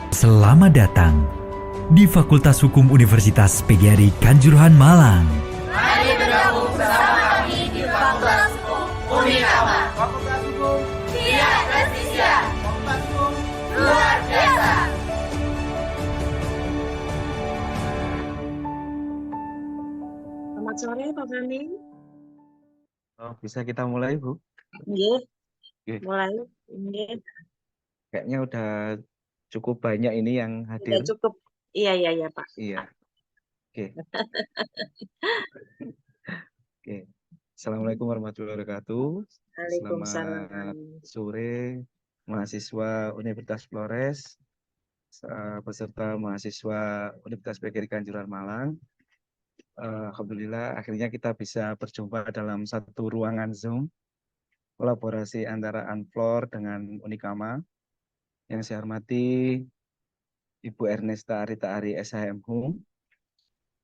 Selamat datang di Fakultas Hukum Universitas PGRI Kanjuruhan Malang. Mari bergabung bersama kami di Fakultas Hukum Unikama. Fakultas Hukum Via Presisia. Fakultas Hukum Luar biasa. Selamat sore Pak Fahmi. Bisa kita mulai, Bu? Nggih, Oke. mulai. Nggih, Kayaknya udah cukup banyak ini yang sudah hadir. cukup. Iya Pak. Iya. Oke. Oke. Assalamualaikum warahmatullahi wabarakatuh. Waalaikumsalam. Selamat sore mahasiswa Universitas Flores, beserta mahasiswa Universitas PGRI Kanjuruhan Malang. Alhamdulillah akhirnya kita bisa berjumpa dalam satu ruangan Zoom, kolaborasi antara Unflor dengan Unikama. Yang saya hormati Ibu Ernesta Arita Ari SHM Hum,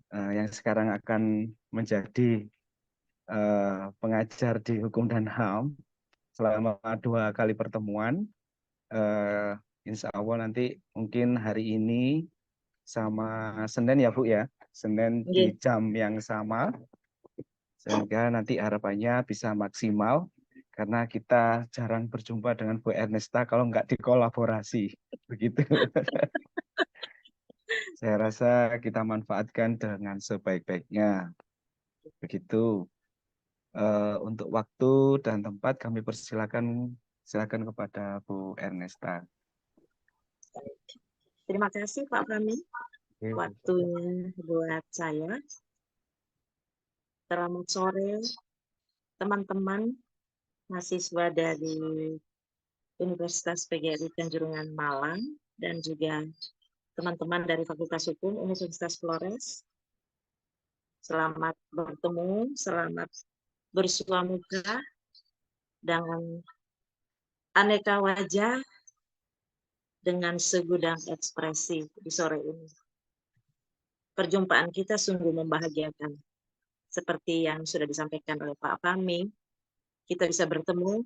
yang sekarang akan menjadi pengajar di Hukum dan HAM selama 2 kali pertemuan. Insya Allah nanti mungkin hari ini sama Senin ya Bu ya, Senin di Nggih. jam yang sama, sehingga nanti harapannya bisa maksimal karena kita jarang berjumpa dengan Bu Ernesta kalau nggak dikolaborasi begitu. Saya rasa kita manfaatkan dengan sebaik-baiknya. Begitu. Untuk waktu dan tempat kami silakan kepada Bu Ernesta. Terima kasih Pak Fahmi. Oke, Bu. Waktunya buat saya. Selamat sore teman-teman mahasiswa dari Universitas PGRI Kanjuruhan Malang dan juga teman-teman dari Fakultas Hukum Universitas Flores. Selamat bertemu, selamat bersua muka dengan aneka wajah dengan segudang ekspresi di sore ini. Perjumpaan kita sungguh membahagiakan. Seperti yang sudah disampaikan oleh Pak Fahmi, kita bisa bertemu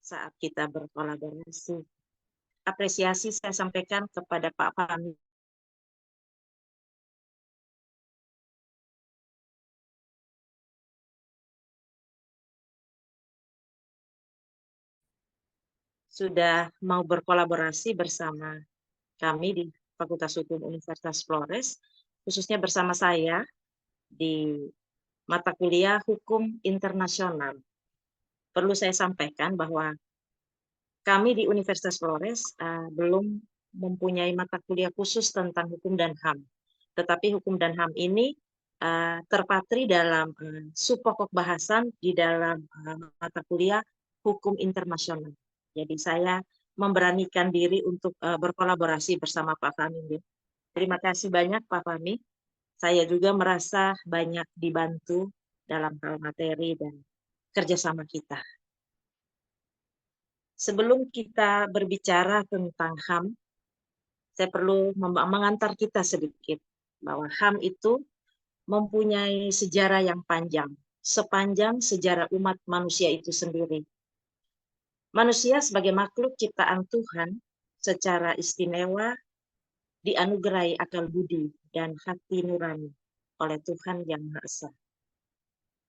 saat kita berkolaborasi. Apresiasi saya sampaikan kepada Pak Fahmi. Sudah mau berkolaborasi bersama kami di Fakultas Hukum Universitas Flores, khususnya bersama saya di mata kuliah Hukum Internasional. Perlu saya sampaikan bahwa kami di Universitas Flores belum mempunyai mata kuliah khusus tentang hukum dan HAM. Tetapi hukum dan HAM ini terpatri dalam subpokok bahasan di dalam mata kuliah Hukum Internasional. Jadi saya memberanikan diri untuk berkolaborasi bersama Pak Fahmi. Terima kasih banyak Pak Fahmi. Saya juga merasa banyak dibantu dalam hal materi dan kerjasama kita. Sebelum kita berbicara tentang HAM, saya perlu mengantar kita sedikit bahwa HAM itu mempunyai sejarah yang panjang, sepanjang sejarah umat manusia itu sendiri. Manusia sebagai makhluk ciptaan Tuhan secara istimewa dianugerahi akal budi dan hati nurani oleh Tuhan Yang Maha Esa.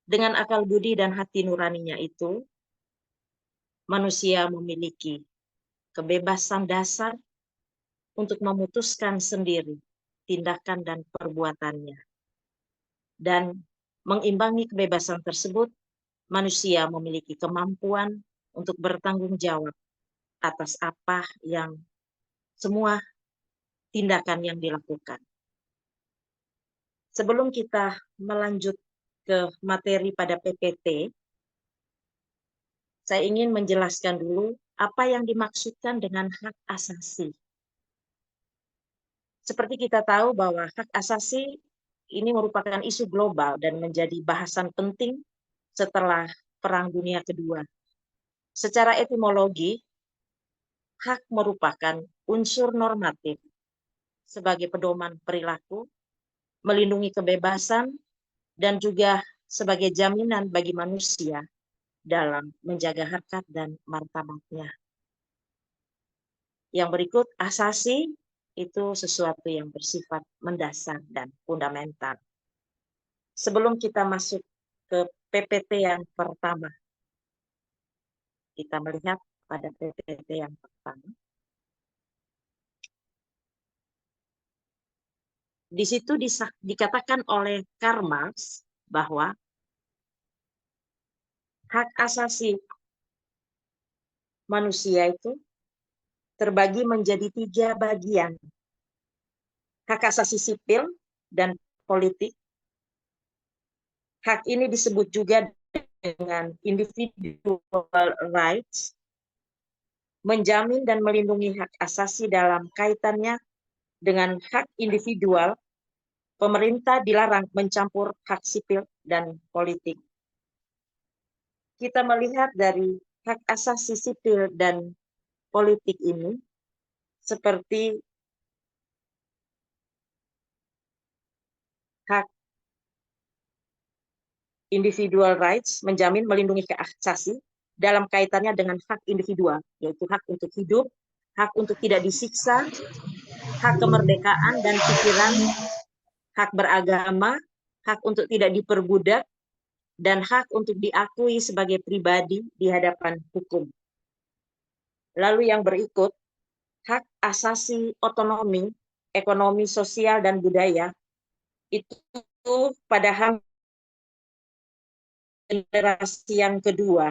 Dengan akal budi dan hati nuraninya itu, manusia memiliki kebebasan dasar untuk memutuskan sendiri tindakan dan perbuatannya. Dan mengimbangi kebebasan tersebut, manusia memiliki kemampuan untuk bertanggung jawab atas apa yang semua tindakan yang dilakukan. Sebelum kita melanjut ke materi pada PPT, saya ingin menjelaskan dulu apa yang dimaksudkan dengan hak asasi. Seperti kita tahu bahwa hak asasi ini merupakan isu global dan menjadi bahasan penting setelah Perang Dunia Kedua. Secara etimologi, hak merupakan unsur normatif sebagai pedoman perilaku, melindungi kebebasan, dan juga sebagai jaminan bagi manusia dalam menjaga harkat dan martabatnya. Yang berikut, asasi itu sesuatu yang bersifat mendasar dan fundamental. Sebelum kita masuk ke PPT yang pertama, kita melihat pada PPT yang pertama. Di situ dikatakan oleh Karl Marx bahwa hak asasi manusia itu terbagi menjadi 3 bagian. Hak asasi sipil dan politik. Hak ini disebut juga dengan individual rights, menjamin dan melindungi hak asasi dalam kaitannya dengan hak individual. Pemerintah dilarang mencampur hak sipil dan politik. Kita melihat dari hak asasi sipil dan politik ini seperti hak individual rights, menjamin melindungi hak asasi dalam kaitannya dengan hak individual, yaitu hak untuk hidup, hak untuk tidak disiksa, hak kemerdekaan dan pikiran, hak beragama, hak untuk tidak diperbudak, dan hak untuk diakui sebagai pribadi di hadapan hukum. Lalu yang berikut, hak asasi otonomi, ekonomi, sosial, dan budaya, itu pada generasi yang kedua.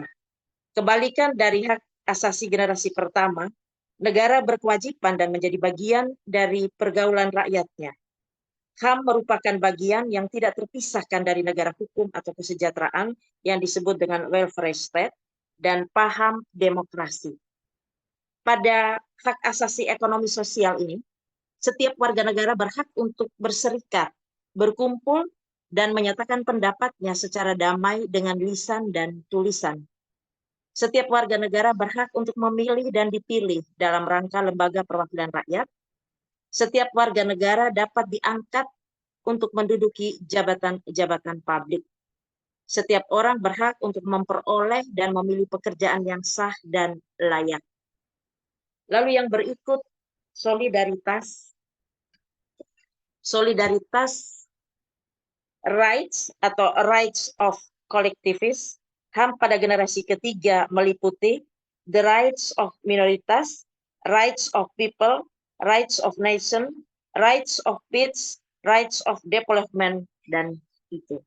Kebalikan dari hak asasi generasi pertama, negara berkewajiban dan menjadi bagian dari pergaulan rakyatnya. HAM merupakan bagian yang tidak terpisahkan dari negara hukum atau kesejahteraan yang disebut dengan welfare state dan paham demokrasi. Pada hak asasi ekonomi sosial ini, setiap warga negara berhak untuk berserikat, berkumpul, dan menyatakan pendapatnya secara damai dengan lisan dan tulisan. Setiap warga negara berhak untuk memilih dan dipilih dalam rangka lembaga perwakilan rakyat. Setiap warga negara dapat diangkat untuk menduduki jabatan-jabatan publik. Setiap orang berhak untuk memperoleh dan memilih pekerjaan yang sah dan layak. Lalu yang berikut, solidaritas. Solidaritas rights atau rights of collectivists. HAM pada generasi ketiga meliputi the rights of minoritas, rights of people, rights of nation, rights of peace, rights of development, dan itu.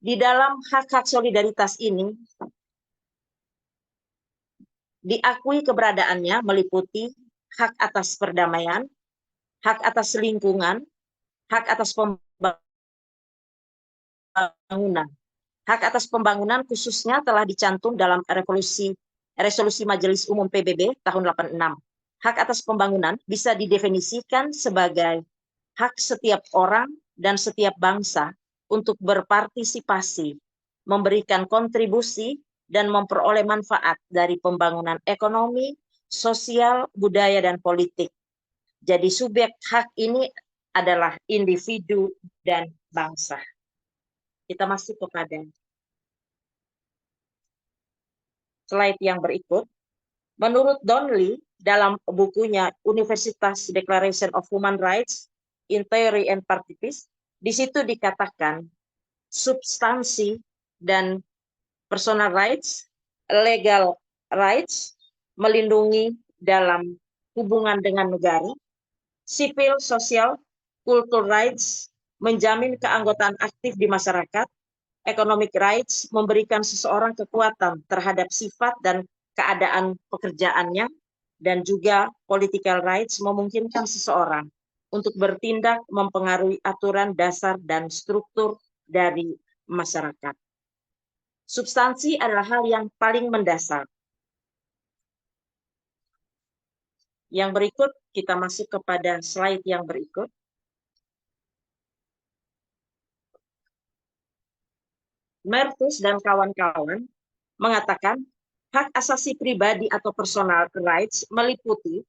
Di dalam hak-hak solidaritas ini, diakui keberadaannya meliputi hak atas perdamaian, hak atas lingkungan, hak atas pembangunan. Hak atas pembangunan khususnya telah dicantum dalam resolusi Majelis Umum PBB tahun 86. Hak atas pembangunan bisa didefinisikan sebagai hak setiap orang dan setiap bangsa untuk berpartisipasi, memberikan kontribusi, dan memperoleh manfaat dari pembangunan ekonomi, sosial, budaya, dan politik. Jadi subjek hak ini adalah individu dan bangsa. Kita masuk kepada slide yang berikut. Menurut Donnelly, dalam bukunya Universitas Declaration of Human Rights in Theory and Practice, di situ dikatakan substansi dan personal rights, legal rights, melindungi dalam hubungan dengan negara, civil, social, cultural rights, menjamin keanggotaan aktif di masyarakat, economic rights, memberikan seseorang kekuatan terhadap sifat dan keadaan pekerjaannya, dan juga political rights, memungkinkan seseorang untuk bertindak mempengaruhi aturan dasar dan struktur dari masyarakat. Substansi adalah hal yang paling mendasar. Yang berikut, kita masuk kepada slide yang berikut. Mertus dan kawan-kawan mengatakan hak asasi pribadi atau personal rights meliputi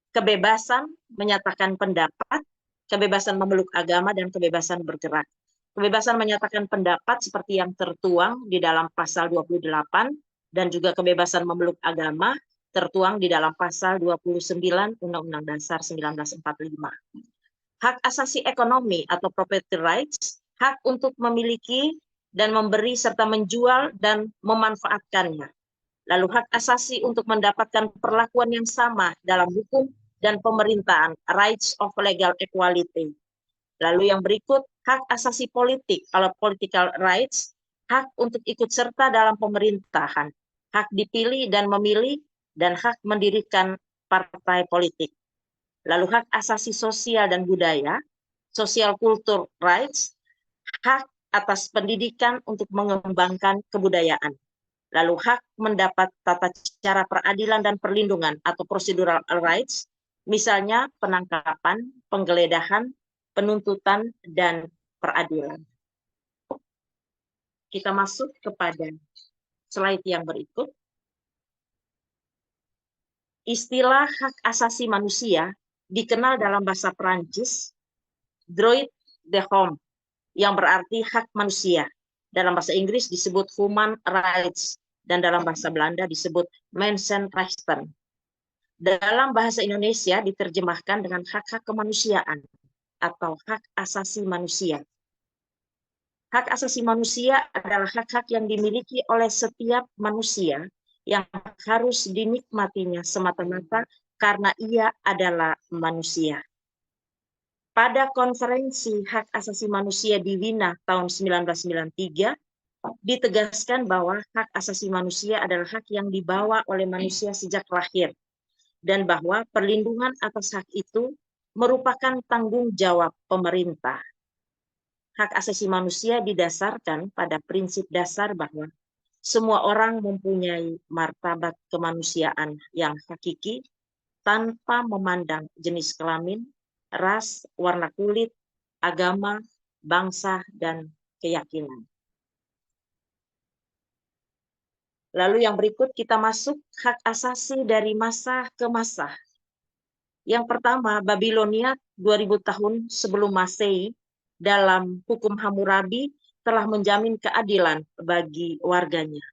kebebasan menyatakan pendapat, kebebasan memeluk agama, dan kebebasan bergerak. Kebebasan menyatakan pendapat seperti yang tertuang di dalam pasal 28, dan juga kebebasan memeluk agama, tertuang di dalam pasal 29 Undang-Undang Dasar 1945. Hak asasi ekonomi atau property rights, hak untuk memiliki dan memberi serta menjual dan memanfaatkannya. Lalu hak asasi untuk mendapatkan perlakuan yang sama dalam hukum dan pemerintahan, rights of legal equality. Lalu yang berikut, hak asasi politik, kalau political rights, hak untuk ikut serta dalam pemerintahan, hak dipilih dan memilih, dan hak mendirikan partai politik. Lalu hak asasi sosial dan budaya, social culture rights, hak atas pendidikan untuk mengembangkan kebudayaan. Lalu hak mendapat tata cara peradilan dan perlindungan atau procedural rights, misalnya penangkapan, penggeledahan, penuntutan, dan peradilan. Kita masuk kepada slide yang berikut. Istilah hak asasi manusia dikenal dalam bahasa Perancis droit de l'homme, yang berarti hak manusia. Dalam bahasa Inggris disebut human rights, dan dalam bahasa Belanda disebut mensenrechten. Dalam bahasa Indonesia diterjemahkan dengan hak-hak kemanusiaan atau hak asasi manusia. Hak asasi manusia adalah hak-hak yang dimiliki oleh setiap manusia yang harus dinikmatinya semata-mata karena ia adalah manusia. Pada konferensi hak asasi manusia di Wina tahun 1993, ditegaskan bahwa hak asasi manusia adalah hak yang dibawa oleh manusia sejak lahir, dan bahwa perlindungan atas hak itu merupakan tanggung jawab pemerintah. Hak asasi manusia didasarkan pada prinsip dasar bahwa semua orang mempunyai martabat kemanusiaan yang hakiki tanpa memandang jenis kelamin, ras, warna kulit, agama, bangsa, dan keyakinan. Lalu yang berikut kita masuk hak asasi dari masa ke masa. Yang pertama, Babilonia 2000 tahun sebelum Masehi dalam hukum Hammurabi telah menjamin keadilan bagi warganya.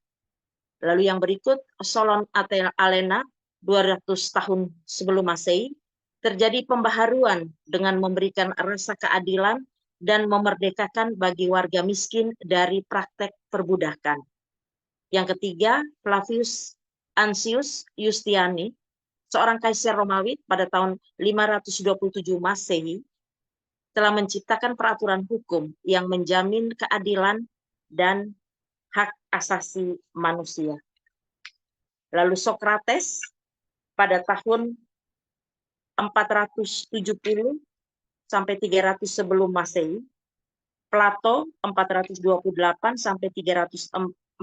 Lalu yang berikut, Solon Alena 200 tahun sebelum Masehi terjadi pembaharuan dengan memberikan rasa keadilan dan memerdekakan bagi warga miskin dari praktek perbudakan. Yang ketiga, Flavius Ansius Yustiani, seorang kaisar Romawi pada tahun 527 Masehi, telah menciptakan peraturan hukum yang menjamin keadilan dan hak asasi manusia. Lalu Sokrates pada tahun 470 sampai 300 sebelum Masehi, Plato 428 sampai 348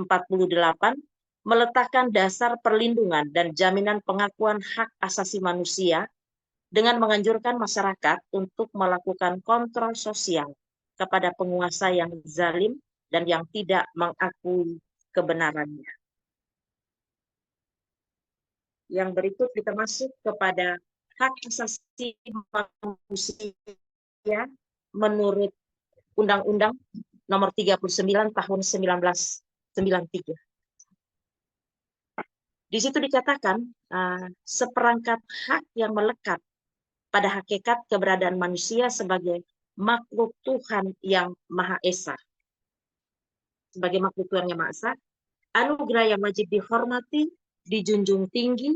meletakkan dasar perlindungan dan jaminan pengakuan hak asasi manusia dengan menganjurkan masyarakat untuk melakukan kontrol sosial kepada penguasa yang zalim dan yang tidak mengakui kebenarannya. Yang berikut kita masuk kepada hak asasi manusia menurut Undang-Undang Nomor 39 Tahun 1993. Di situ dikatakan seperangkat hak yang melekat pada hakikat keberadaan manusia sebagai makhluk Tuhan yang Maha Esa. Sebagai makhluk Tuhan yang Maha Esa, anugerah yang wajib dihormati, dijunjung tinggi,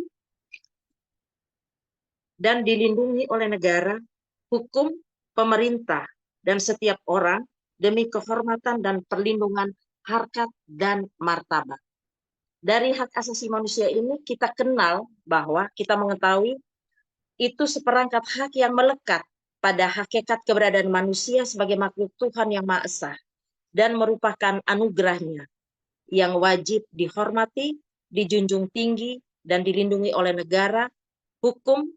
dan dilindungi oleh negara, hukum, pemerintah, dan setiap orang demi kehormatan dan perlindungan harkat dan martabat. Dari hak asasi manusia ini kita kenal bahwa kita mengetahui itu seperangkat hak yang melekat pada hakikat keberadaan manusia sebagai makhluk Tuhan yang Maha Esa dan merupakan anugerahnya yang wajib dihormati, dijunjung tinggi, dan dilindungi oleh negara, hukum,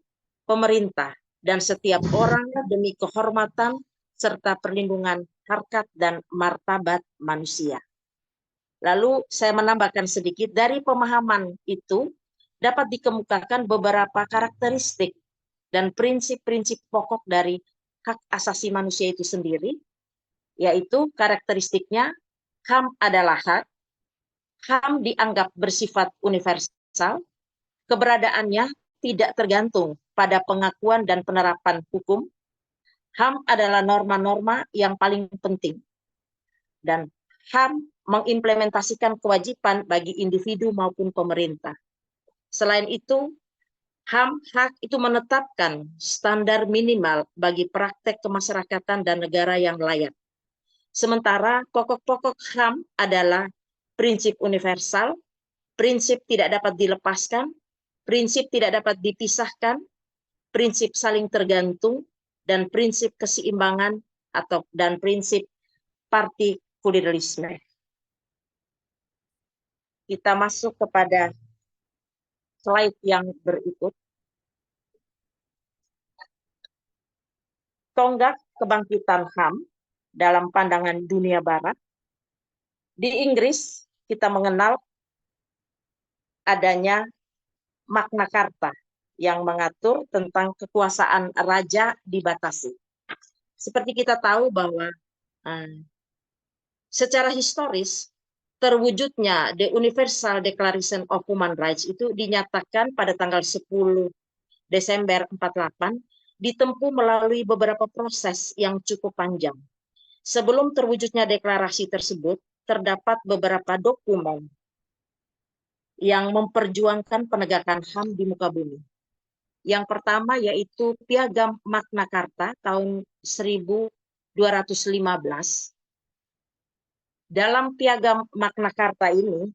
pemerintah, dan setiap orang demi kehormatan serta perlindungan harkat dan martabat manusia. Lalu saya menambahkan sedikit, dari pemahaman itu dapat dikemukakan beberapa karakteristik dan prinsip-prinsip pokok dari hak asasi manusia itu sendiri, yaitu karakteristiknya HAM adalah hak, HAM dianggap bersifat universal, keberadaannya tidak tergantung pada pengakuan dan penerapan hukum. HAM adalah norma-norma yang paling penting. Dan HAM mengimplementasikan kewajiban bagi individu maupun pemerintah. Selain itu, HAM hak itu menetapkan standar minimal bagi praktek kemasyarakatan dan negara yang layak. Sementara pokok-pokok HAM adalah prinsip universal, prinsip tidak dapat dilepaskan, prinsip tidak dapat dipisahkan, prinsip saling tergantung, dan prinsip keseimbangan dan prinsip partikularisme. Kita masuk kepada slide yang berikut. Tonggak kebangkitan HAM dalam pandangan dunia barat. Di Inggris, kita mengenal adanya Magna Carta yang mengatur tentang kekuasaan raja dibatasi. Seperti kita tahu bahwa secara historis terwujudnya The Universal Declaration of Human Rights itu dinyatakan pada tanggal 10 Desember 48, ditempuh melalui beberapa proses yang cukup panjang. Sebelum terwujudnya deklarasi tersebut, terdapat beberapa dokumen yang memperjuangkan penegakan HAM di muka bumi. Yang pertama yaitu Piagam Magna Carta tahun 1215. Dalam Piagam Magna Carta ini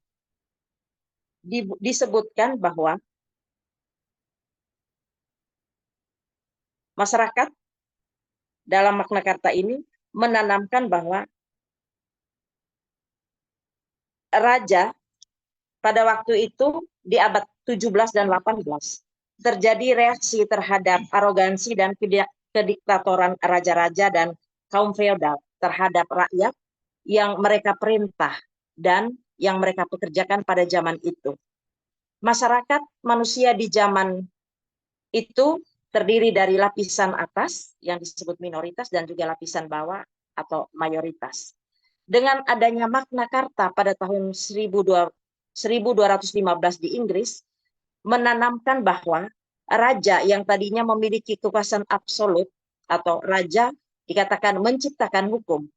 disebutkan bahwa masyarakat dalam Magna Carta ini menanamkan bahwa raja pada waktu itu di abad 17 dan 18 terjadi reaksi terhadap arogansi dan kediktatoran raja-raja dan kaum feodal terhadap rakyat yang mereka perintah dan yang mereka pekerjakan pada zaman itu. Masyarakat manusia di zaman itu terdiri dari lapisan atas yang disebut minoritas dan juga lapisan bawah atau mayoritas. Dengan adanya Magna Carta pada tahun 1215 di Inggris, menanamkan bahwa raja yang tadinya memiliki kekuasaan absolut atau raja dikatakan menciptakan hukum,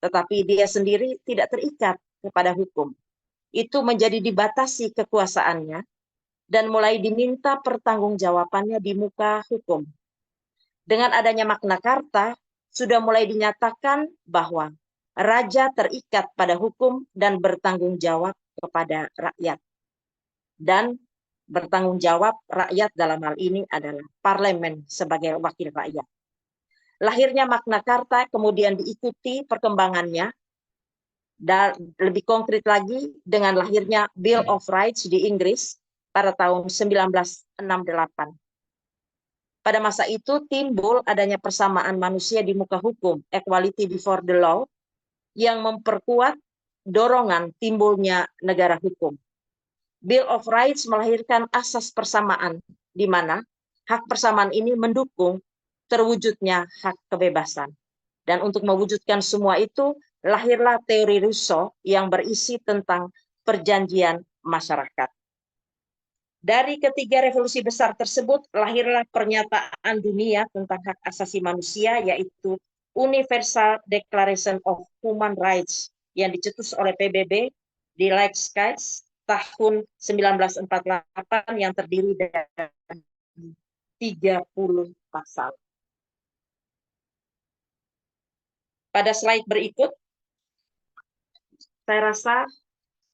tetapi dia sendiri tidak terikat kepada hukum. Itu menjadi dibatasi kekuasaannya dan mulai diminta pertanggungjawabannya di muka hukum. Dengan adanya Magna Carta, sudah mulai dinyatakan bahwa raja terikat pada hukum dan bertanggung jawab kepada rakyat. Dan bertanggung jawab rakyat dalam hal ini adalah parlemen sebagai wakil rakyat. Lahirnya Magna Carta kemudian diikuti perkembangannya dan lebih konkret lagi dengan lahirnya Bill of Rights di Inggris pada tahun 1968. Pada masa itu timbul adanya persamaan manusia di muka hukum, equality before the law, yang memperkuat dorongan timbulnya negara hukum. Bill of Rights melahirkan asas persamaan, di mana hak persamaan ini mendukung terwujudnya hak kebebasan. Dan untuk mewujudkan semua itu, lahirlah teori Rousseau yang berisi tentang perjanjian masyarakat. Dari ketiga revolusi besar tersebut, lahirlah pernyataan dunia tentang hak asasi manusia, yaitu Universal Declaration of Human Rights, yang dicetus oleh PBB di Leipzig tahun 1948 yang terdiri dari 30 pasal. Pada slide berikut, saya rasa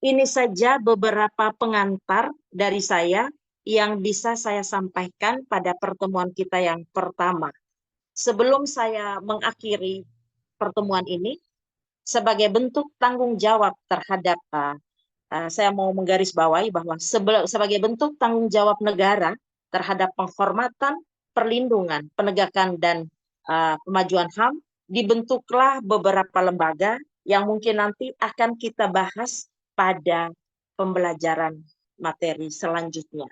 ini saja beberapa pengantar dari saya yang bisa saya sampaikan pada pertemuan kita yang pertama. Sebelum saya mengakhiri pertemuan ini, sebagai bentuk tanggung jawab terhadap saya mau menggarisbawahi bahwa sebagai bentuk tanggung jawab negara terhadap penghormatan, perlindungan, penegakan, dan kemajuan HAM, dibentuklah beberapa lembaga yang mungkin nanti akan kita bahas pada pembelajaran materi selanjutnya.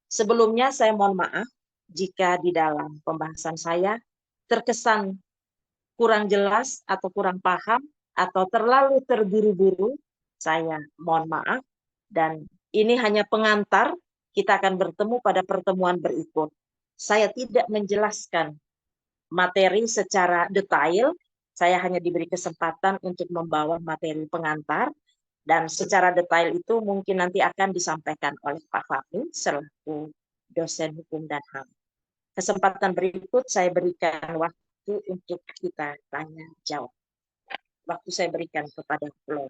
Sebelumnya saya mohon maaf jika di dalam pembahasan saya terkesan kurang jelas atau kurang paham atau terlalu terburu-buru. Saya mohon maaf, dan ini hanya pengantar Kita akan bertemu pada pertemuan berikut. Saya tidak menjelaskan materi secara detail, saya hanya diberi kesempatan untuk membawa materi pengantar, dan secara detail itu mungkin nanti akan disampaikan oleh Pak Fahmi selaku dosen hukum dan HAM. Kesempatan berikut saya berikan waktu untuk kita tanya jawab. Waktu saya berikan kepada Flor.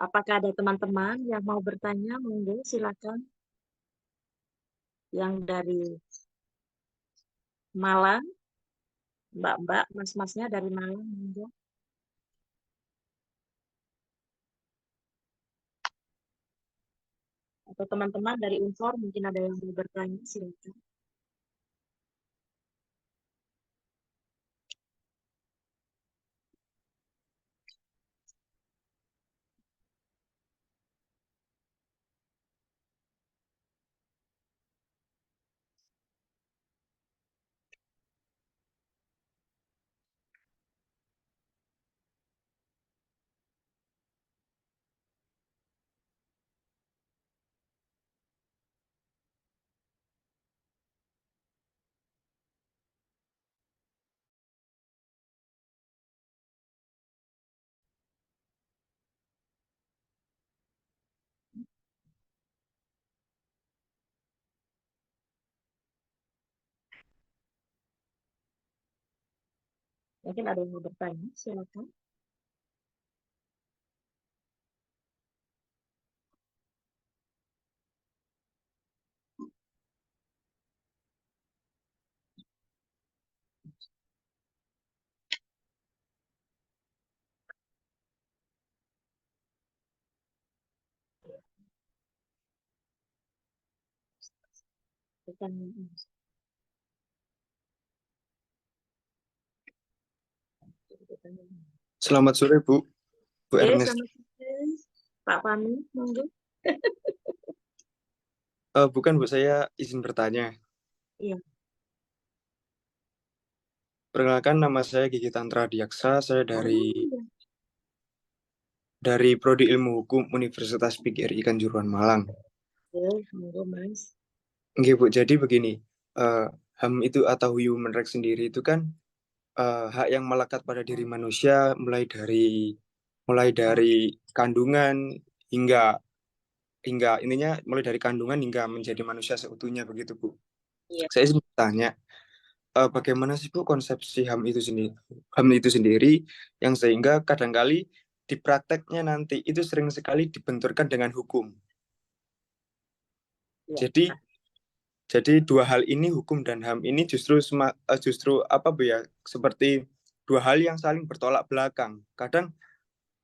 Apakah ada teman-teman yang mau bertanya? Monggo silakan. Yang dari Malang, Mbak-mbak, mas-masnya dari Malang, monggo. Atau teman-teman dari Unfor mungkin ada yang mau bertanya, silakan. Mungkin ada yang mau bertanya, silakan. Pertanyaan. Selamat sore, Bu. Bu Oke, Ernest. selamat sore. Pak Fahmi, monggo. Bukan, Bu, saya izin bertanya. Iya. Perkenalkan, nama saya Gigi Tantra Diaksa. Saya dari iya. Prodi Ilmu Hukum Universitas PGRI Kanjuruhan Malang. Oke, monggo, Mas. Oke, Bu. Jadi begini, HAM itu atau human rights sendiri itu kan hak yang melekat pada diri manusia, mulai dari kandungan hingga intinya mulai dari kandungan hingga menjadi manusia seutuhnya, begitu, Bu. Iya. Saya izin bertanya, bagaimana sih, Bu, konsepsi HAM itu sendiri yang sehingga kadangkali di prakteknya nanti itu sering sekali dibenturkan dengan hukum. Iya. Jadi dua hal ini, hukum dan HAM ini justru apa, Bu, ya, seperti dua hal yang saling bertolak belakang. Kadang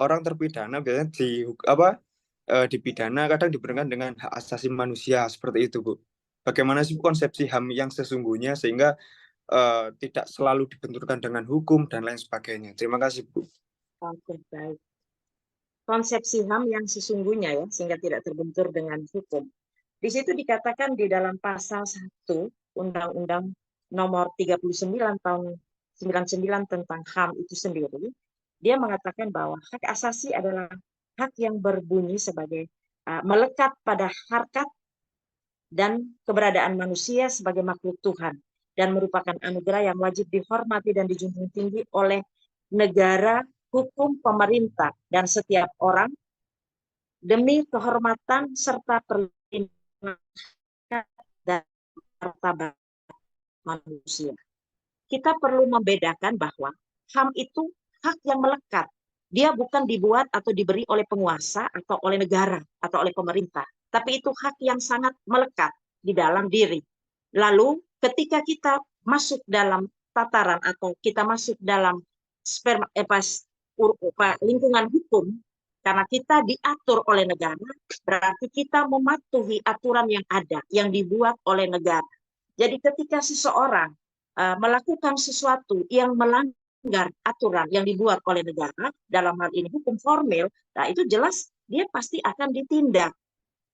orang terpidana biasanya dipidana, kadang diberikan dengan hak asasi manusia seperti itu, Bu. Bagaimana sih konsepsi HAM yang sesungguhnya sehingga tidak selalu dibenturkan dengan hukum dan lain sebagainya. Terima kasih, Bu. Oke, baik. Konsepsi HAM yang sesungguhnya ya, sehingga tidak terbentur dengan hukum. Di situ dikatakan di dalam pasal 1 Undang-Undang nomor 39 tahun 99 tentang HAM itu sendiri, dia mengatakan bahwa hak asasi adalah hak yang berbunyi sebagai melekat pada harkat dan keberadaan manusia sebagai makhluk Tuhan dan merupakan anugerah yang wajib dihormati dan dijunjung tinggi oleh negara, hukum, pemerintah, dan setiap orang demi kehormatan serta perlindungan dan martabat manusia. Kita perlu membedakan bahwa HAM itu hak yang melekat. Dia bukan dibuat atau diberi oleh penguasa atau oleh negara atau oleh pemerintah, tapi itu hak yang sangat melekat di dalam diri. Lalu ketika kita masuk dalam tataran atau kita masuk dalam lingkungan hukum, karena kita diatur oleh negara, berarti kita mematuhi aturan yang ada, yang dibuat oleh negara. Jadi ketika seseorang melakukan sesuatu yang melanggar melanggar aturan yang dibuat oleh negara, dalam hal ini hukum formil, nah itu jelas dia pasti akan ditindak.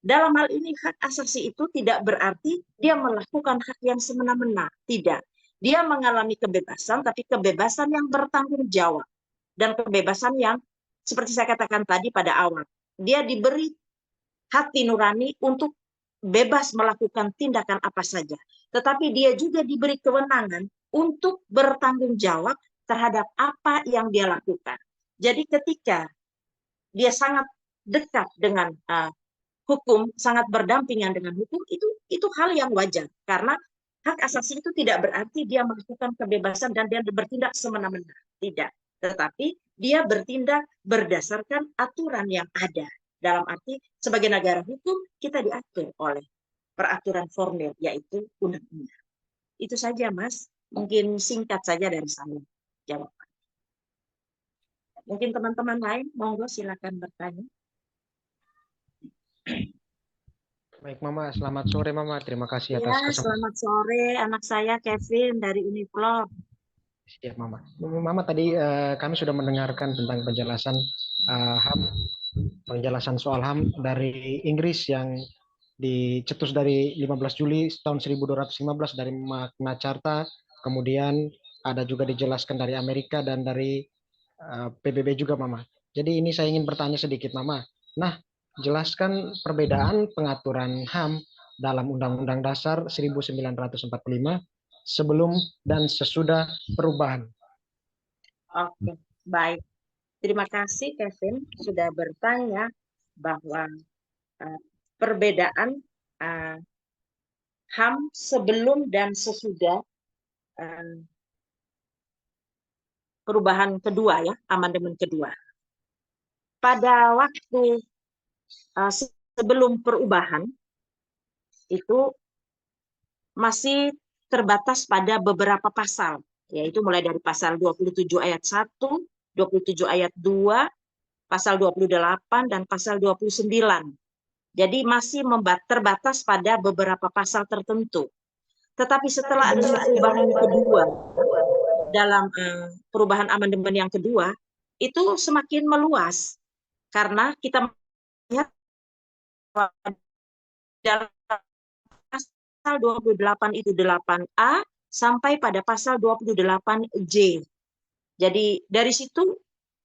Dalam hal ini hak asasi itu tidak berarti dia melakukan hak yang semena-mena, tidak. Dia mengalami kebebasan, tapi kebebasan yang bertanggung jawab. Dan kebebasan yang, seperti saya katakan tadi pada awal, dia diberi hati nurani untuk bebas melakukan tindakan apa saja. Tetapi dia juga diberi kewenangan untuk bertanggung jawab terhadap apa yang dia lakukan. Jadi ketika dia sangat dekat dengan hukum, sangat berdampingan dengan hukum, itu hal yang wajar. Karena hak asasi itu tidak berarti dia melakukan kebebasan dan dia bertindak semena-mena. Tidak. Tetapi dia bertindak berdasarkan aturan yang ada. Dalam arti, sebagai negara hukum, kita diatur oleh peraturan formil, yaitu undang-undang. Itu saja, Mas. Mungkin singkat saja dari saya jawaban. Mungkin teman-teman lain, monggo silakan bertanya. Baik Mama, selamat sore Mama. Terima kasih atas Ya, kesempatan. selamat sore. Anak saya Kevin dari Uniflor. Siap Mama. Mama tadi kami sudah mendengarkan tentang penjelasan HAM, penjelasan soal HAM dari Inggris yang dicetus dari 15 Juli tahun 1215 dari Magna Carta, kemudian ada juga dijelaskan dari Amerika dan dari PBB juga Mama. Jadi ini saya ingin bertanya sedikit Mama. Nah, jelaskan perbedaan pengaturan HAM dalam Undang-Undang Dasar 1945 sebelum dan sesudah perubahan. Oke, baik. Terima kasih Kevin sudah bertanya bahwa perbedaan HAM sebelum dan sesudah perubahan kedua, ya, amandemen kedua. Pada waktu sebelum perubahan itu masih terbatas pada beberapa pasal, yaitu mulai dari pasal 27 ayat 1, 27 ayat 2, pasal 28, dan pasal 29. Jadi masih terbatas pada beberapa pasal tertentu. Tetapi setelah ada perubahan kedua, dalam perubahan amandemen yang kedua, itu semakin meluas. Karena kita melihat dalam pasal 28 itu 8A sampai pada pasal 28J. Jadi dari situ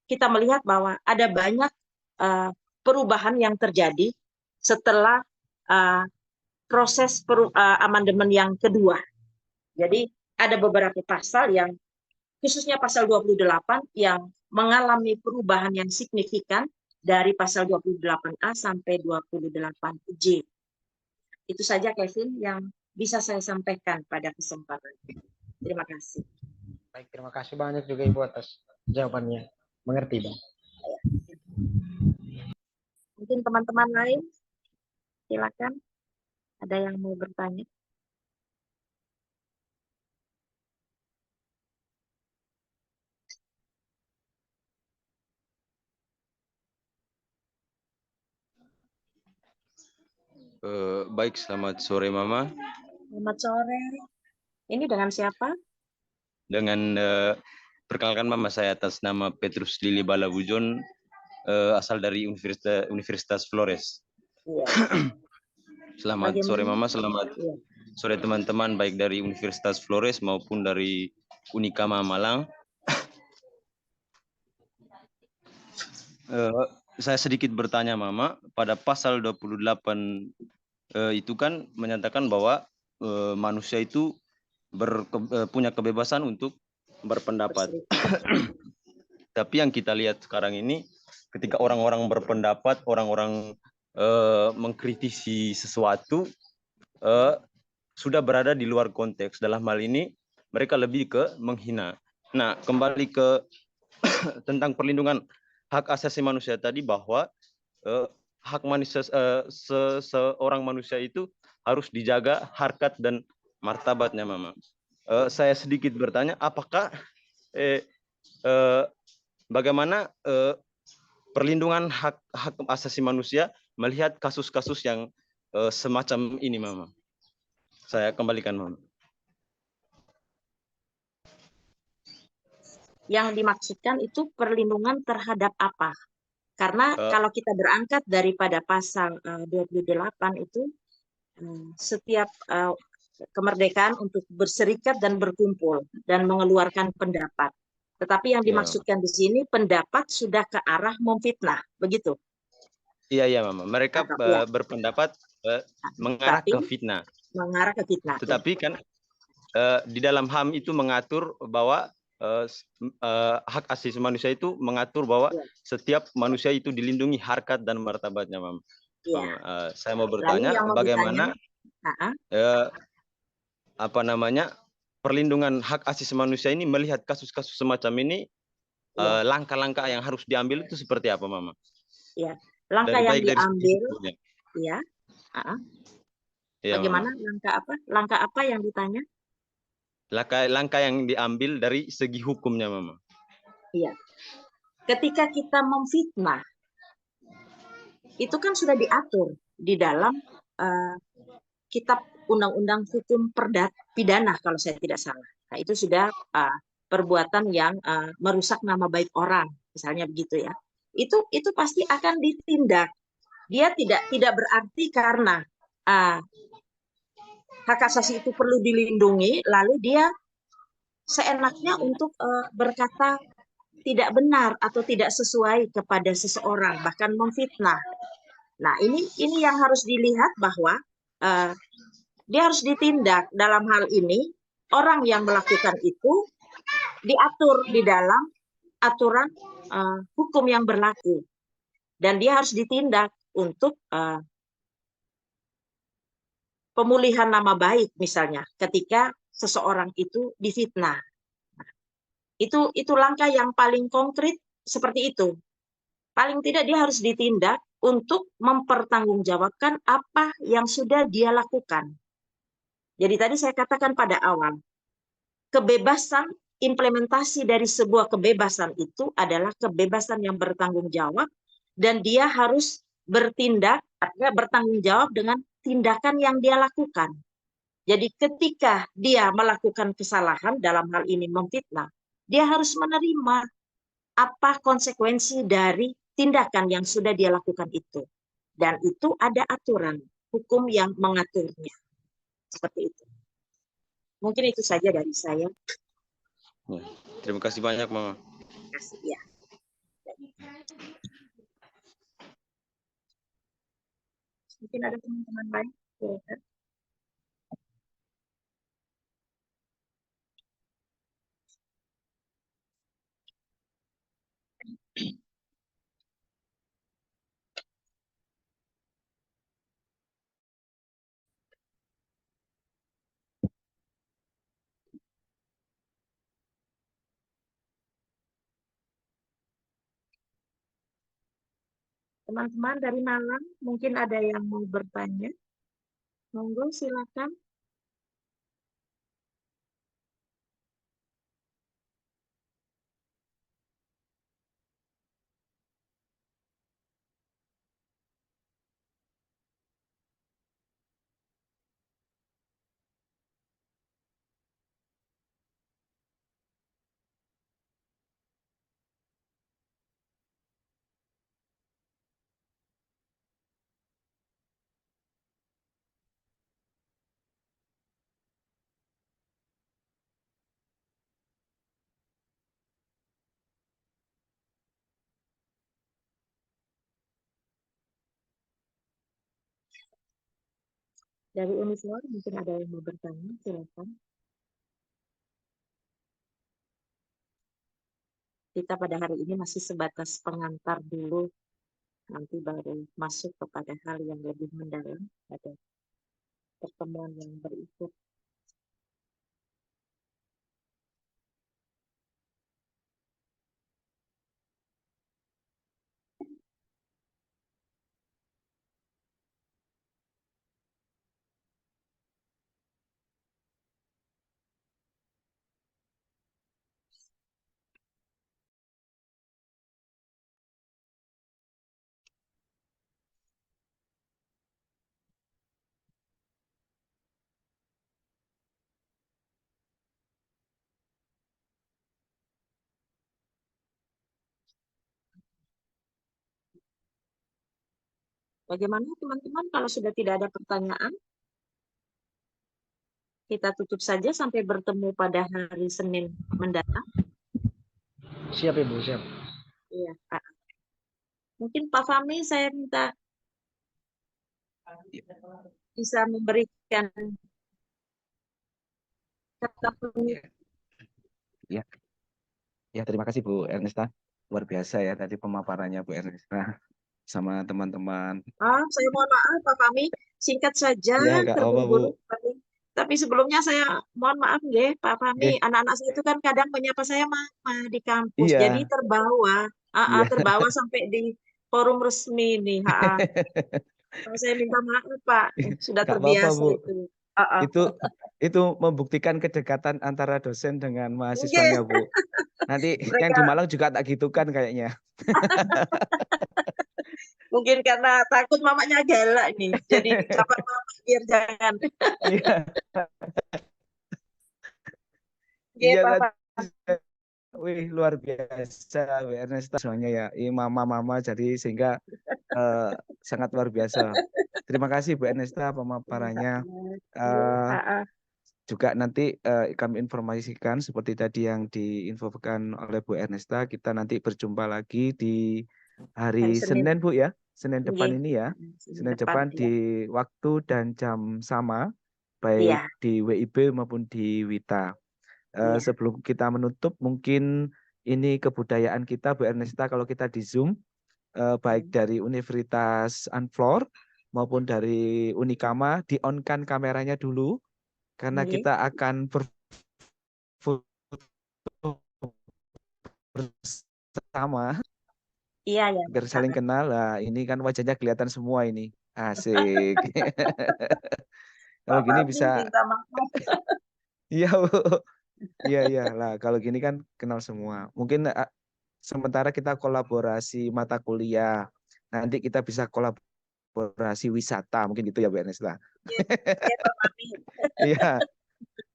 kita melihat bahwa ada banyak perubahan yang terjadi setelah proses amandemen yang kedua. Jadi ada beberapa pasal yang, khususnya pasal 28, yang mengalami perubahan yang signifikan dari pasal 28A sampai 28J. Itu saja Kevin yang bisa saya sampaikan pada kesempatan ini. Terima kasih. Baik, terima kasih banyak juga Ibu atas jawabannya. Mengerti, Bang. Mungkin teman-teman lain, silakan. Ada yang mau bertanya? Baik, selamat sore Mama. Selamat sore. Ini dengan siapa? Dengan perkenalkan Mama, saya atas nama Petrus Lili Balabujon, asal dari Universitas Flores. Iya. Selamat sore Mama, selamat sore teman-teman, baik dari Universitas Flores maupun dari Unikama Malang. Saya sedikit bertanya Mama, pada pasal 28 itu kan menyatakan bahwa manusia itu punya kebebasan untuk berpendapat. Tapi yang kita lihat sekarang ini, ketika orang-orang berpendapat, orang-orang mengkritisi sesuatu, sudah berada di luar konteks. Dalam hal ini, mereka lebih ke menghina. Nah, kembali ke tentang perlindungan hak asasi manusia tadi, bahwa hak manusia seorang manusia itu harus dijaga harkat dan martabatnya Mama. Saya sedikit bertanya, apakah bagaimana perlindungan hak asasi manusia melihat kasus-kasus yang semacam ini Mama? Saya kembalikan Mama. yang dimaksudkan itu perlindungan terhadap apa? Karena Eh, kalau kita berangkat daripada pasal 28 itu setiap kemerdekaan untuk berserikat dan berkumpul dan mengeluarkan pendapat. Tetapi yang ya, dimaksudkan di sini pendapat sudah ke arah memfitnah, begitu. iya, iya, Mama. Mereka Ya, berpendapat mengarah tapi ke fitnah. mengarah ke fitnah. Ya. Tetapi kan di dalam HAM itu mengatur bahwa hak asasi manusia itu mengatur bahwa Ya. setiap manusia itu dilindungi harkat dan martabatnya, Mama. Ya. Saya mau Lalu bertanya yang mau bagaimana ditanya, nah, apa namanya perlindungan hak asasi manusia ini melihat kasus-kasus semacam ini, ya, langkah-langkah yang harus diambil itu seperti apa, Mama? ya, langkah Dari yang baik dari segi diambil, hukumnya. ya, Iya, Mama. bagaimana langkah apa? Langkah apa yang ditanya? Langkah yang diambil dari segi hukumnya, Mama. Iya, ketika kita memfitnah, itu kan sudah diatur di dalam uh, Kitab Undang-Undang Hukum Pidana kalau saya tidak salah. Nah, itu sudah perbuatan yang merusak nama baik orang, misalnya begitu ya. Itu pasti akan ditindak. Dia tidak berarti karena hak asasi itu perlu dilindungi, lalu dia seenaknya untuk berkata tidak benar atau tidak sesuai kepada seseorang, bahkan memfitnah. Nah, ini yang harus dilihat bahwa dia harus ditindak. Dalam hal ini, orang yang melakukan itu diatur di dalam aturan hukum yang berlaku. Dan dia harus ditindak untuk pemulihan nama baik, misalnya, ketika seseorang itu difitnah. Itu langkah yang paling konkret seperti itu. Paling tidak dia harus ditindak untuk mempertanggungjawabkan apa yang sudah dia lakukan. Jadi tadi saya katakan pada awal, kebebasan, implementasi dari sebuah kebebasan itu adalah kebebasan yang bertanggung jawab dan dia harus bertindak, artinya bertanggung jawab dengan tindakan yang dia lakukan. Jadi ketika dia melakukan kesalahan dalam hal ini memfitnah, dia harus menerima apa konsekuensi dari tindakan yang sudah dia lakukan itu. Dan itu ada aturan hukum yang mengaturnya. Seperti itu. Mungkin itu saja dari saya. Ya. Terima kasih banyak, Mama. Terima kasih ya. Mungkin ada teman-teman lain. Silakan. Teman-teman dari Malang, mungkin ada yang mau bertanya. Monggo silakan. Dari Uniswar mungkin ada yang mau bertanya, silakan. Kita pada hari ini masih sebatas pengantar dulu, nanti baru masuk kepada hal yang lebih mendalam pada pertemuan yang berikut. Bagaimana teman-teman kalau sudah tidak ada pertanyaan? Kita tutup saja sampai bertemu pada hari Senin mendatang. Siap Ibu, siap. Iya, Pak. Mungkin Pak Fahmi saya minta bisa memberikan kata penutup. Ya, ya terima kasih Bu Ernesta. Luar biasa ya tadi pemaparannya Bu Ernesta sama teman-teman. Saya mohon maaf Pak Fahmi, singkat saja, Ya, nggak apa-apa Bu. terburu-buru. Tapi sebelumnya saya mohon maaf nggih, Pak Fahmi, Oke, anak-anak saya itu kan kadang menyapa saya mama di kampus, jadi iya, iya. terbawa sampai di forum resmi nih. Saya minta maaf Pak, sudah Nggak apa-apa terbiasa Bu. itu. Ah, ah. Itu membuktikan kedekatan antara dosen dengan mahasiswanya Nggih, Bu. Nanti yang mereka di Malang juga tak gitukan kayaknya. mungkin karena takut mamanya galak nih, jadi ucapan mama biar jangan. Iya, Nggih, iya Pak tadi. Fahmi. Wih, luar biasa Bu Ernesta semuanya ya. Ini mama-mama jadi sehingga sangat luar biasa. Terima kasih Bu Ernesta pemaparannya. Nggih, Eh, ah, ah. juga nanti kami informasikan seperti tadi yang diinfokan oleh Bu Ernesta, kita nanti berjumpa lagi di Hari hari Senin. Senin Bu ya, Senin depan Nggih, ini ya, Senin Senin depan depan ya. di waktu dan jam sama, baik Iya, di WIB maupun di WITA. iya. Sebelum kita menutup, mungkin ini kebudayaan kita Bu Ernesta kalau kita di Zoom, baik dari Universitas Anflor maupun dari Unikama, di-on-kan kameranya dulu, karena Nggih. kita akan berfoto bersama Iya ya. biar saling kenal. Nah, ini kan wajahnya kelihatan semua ini. Asik. Kalau Pak gini Fahmi bisa, minta maaf. iya Bu. Iya iya lah. Kalau gini kan kenal semua. Mungkin sementara kita kolaborasi mata kuliah. Nanti kita bisa kolaborasi wisata. Mungkin gitu ya Bu Ernest lah. Iya, Pak Fahmi. Iya.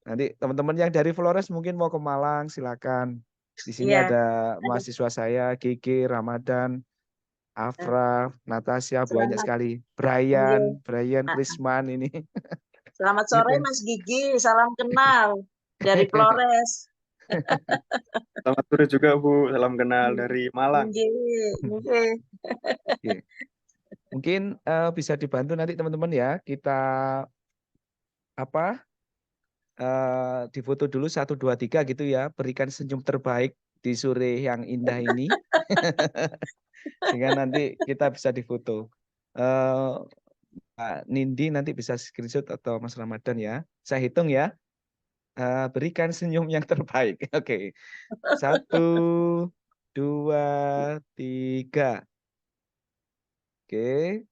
Nanti teman-teman yang dari Flores mungkin mau ke Malang, silakan. Di sini Iya, ada ada. mahasiswa saya, Kiki, Ramadan, Afra, Natasha, banyak Selamat. sekali. Nggih. Brian, Ah, Prisman ini. Selamat sore Gitu. Mas Gigi, salam kenal dari Flores. Selamat sore juga Bu, salam kenal dari Malang. Nggih, nggih. Oke. Mungkin bisa dibantu nanti teman-teman ya. Kita difoto dulu 1, 2, 3 gitu ya. Berikan senyum terbaik di sore yang indah ini. Sehingga nanti kita bisa difoto. Pak Nindi nanti bisa screenshot atau Mas Ramadan ya. Saya hitung ya. Berikan senyum yang terbaik. Oke. 1, 2, 3. Oke.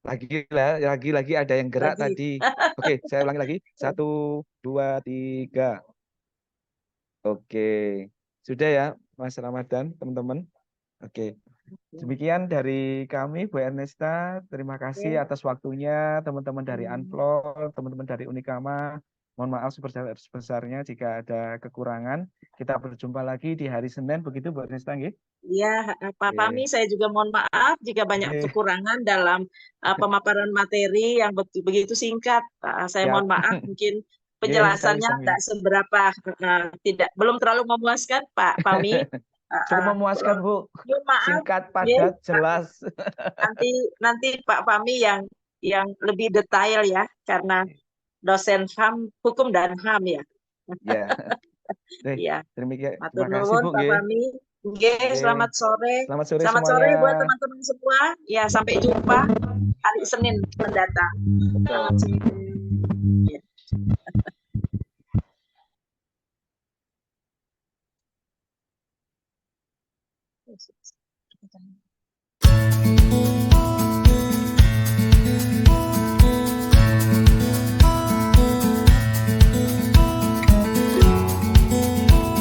Lagi ada yang gerak Lagi. tadi. Oke, saya ulangi lagi. 1, 2, 3. Oke. Sudah ya, Mas Ramadan, teman-teman. Oke. Demikian dari kami, Bu Ernesta. Terima kasih atas waktunya, teman-teman dari Anflor, teman-teman dari Unikama. Mohon maaf sebesar-besarnya jika ada kekurangan. Kita berjumpa lagi di hari Senin, begitu Bu Ernesta, nggih? Ya, Pak Oke. Fahmi, saya juga mohon maaf jika banyak Oke. kekurangan dalam pemaparan materi yang begitu singkat. Saya mohon maaf, mungkin penjelasannya sami-sami. tidak seberapa, belum terlalu memuaskan, Pak Fahmi. Cukup memuaskan, Bu. Maaf, Singkat, padat, jelas. nanti Pak Fahmi yang lebih detail ya, karena dosen HAM, hukum dan HAM ya. Ya. Iya. Terima Matur kasih, nuwun Bu. Pak Fahmi. Nggih, selamat sore. Selamat sore Selamat semuanya. sore buat teman-teman semua. Ya, sampai jumpa hari Senin mendatang. Selamat sore. Ya.